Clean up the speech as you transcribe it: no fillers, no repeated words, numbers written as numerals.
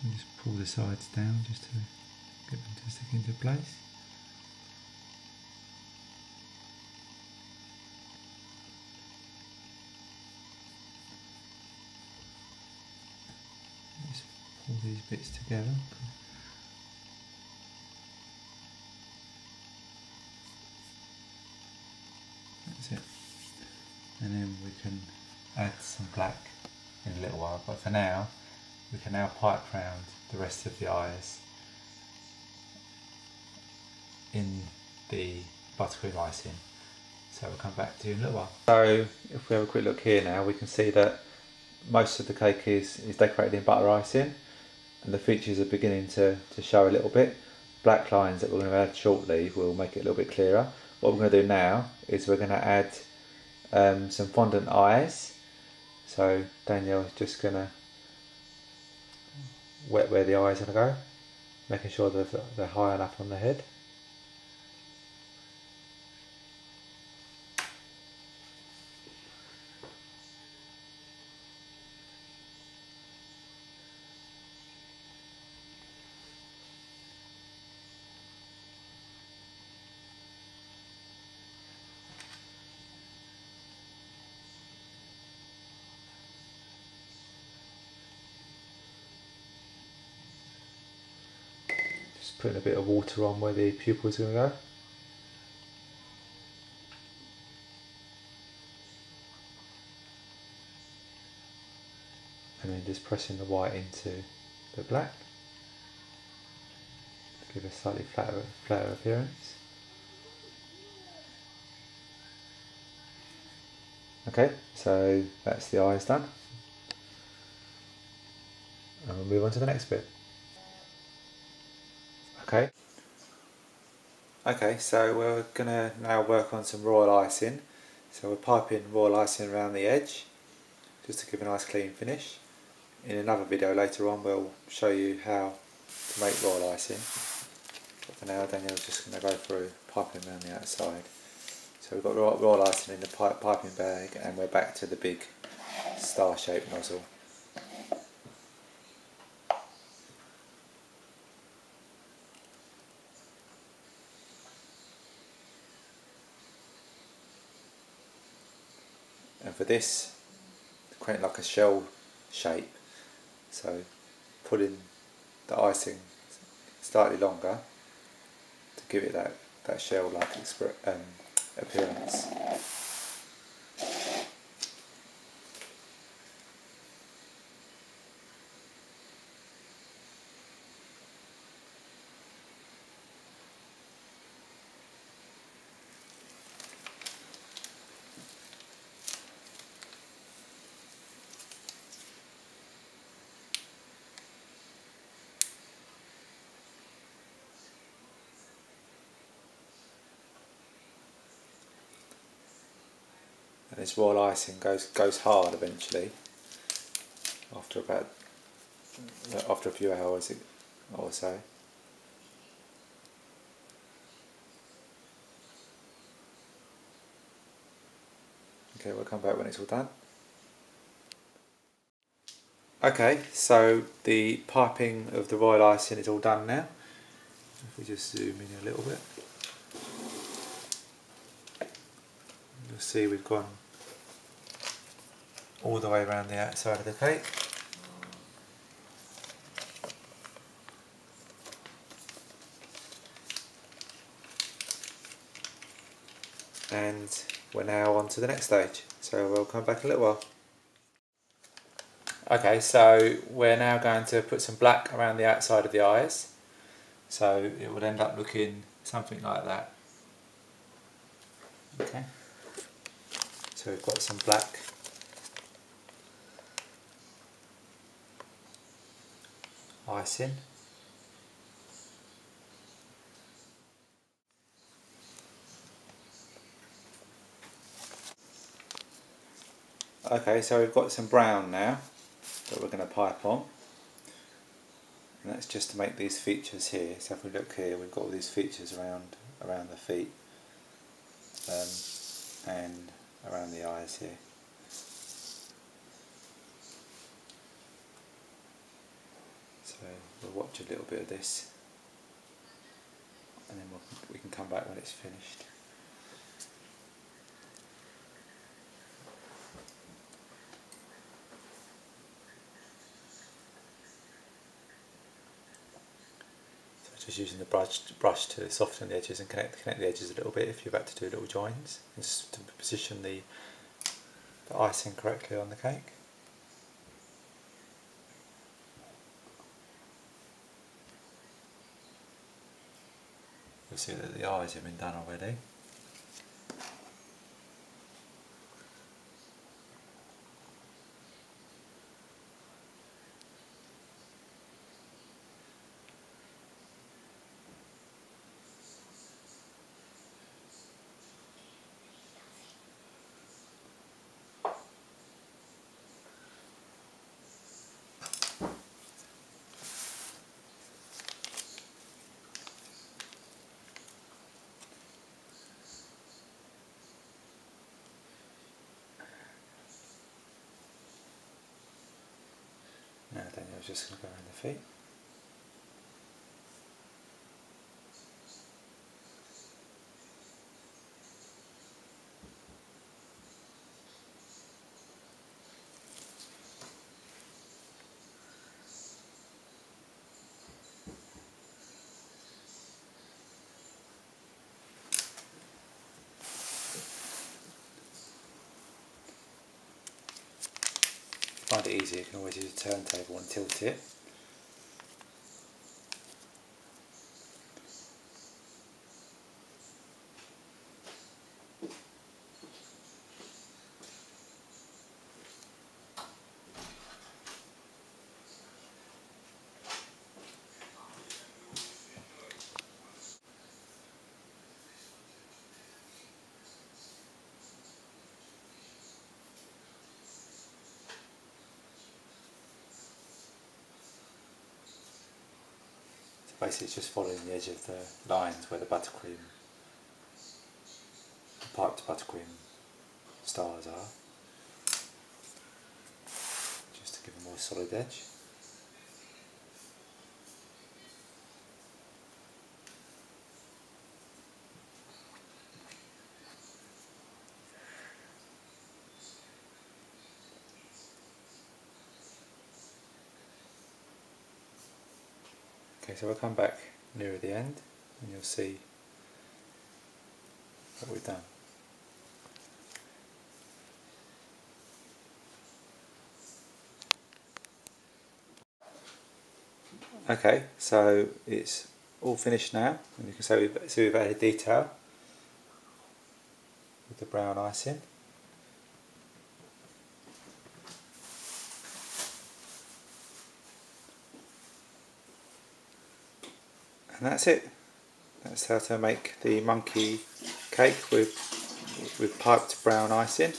And just pull the sides down just to get them to stick into place. Just pull these bits together. That's it. And then we can add some black in a little while, but for now we can now pipe round the rest of the eyes in the buttercream icing. So we'll come back to you in a little while. So if we have a quick look here now, we can see that most of the cake is decorated in butter icing, and the features are beginning to show a little bit. Black lines that we're going to add shortly will make it a little bit clearer. What we're going to do now is we're going to add some fondant eyes. So Danielle's just going to wet where the eyes are going to go, making sure that they're high enough on the head. Putting a bit of water on where the pupils are going to go. And then just pressing the white into the black. Give a slightly flatter appearance. Okay, so that's the eyes done. And we'll move on to the next bit. Okay, so we're going to now work on some royal icing. So we're piping royal icing around the edge, just to give a nice clean finish. In another video later on we'll show you how to make royal icing. But for now Daniel's just going to go through piping around the outside. So we've got royal icing in the piping bag, and we're back to the big star-shaped nozzle. And for this, creating like a shell shape, so pulling the icing slightly longer to give it that shell-like appearance. And this royal icing goes hard eventually after a few hours or so. Okay, we'll come back when it's all done. Okay, so the piping of the royal icing is all done now. If we just zoom in a little bit, you'll see we've gone all the way around the outside of the cake. And we're now on to the next stage, so we'll come back in a little while. Okay, so we're now going to put some black around the outside of the eyes, so it would end up looking something like that. Okay, so we've got some black icing. Okay, so we've got some brown now that we're going to pipe on, and that's just to make these features here. So if we look here, we've got all these features around around the feet and around the eyes here. So we'll watch a little bit of this and then we can come back when it's finished. Just using the brush to soften the edges and connect the edges a little bit if you're about to do little joins, and just to position the icing correctly on the cake. You'll see that the eyes have been done already. Now Daniel's just going to go around the feet. To find it easier, you can always use a turntable and tilt it. Basically it's just following the edge of the lines where the buttercream, the piped buttercream stars are, just to give a more solid edge. Okay, so we'll come back nearer the end and you'll see what we've done. Okay, so it's all finished now, and you can see we've added detail with the brown icing. And that's it. That's how to make the monkey cake with piped brown icing.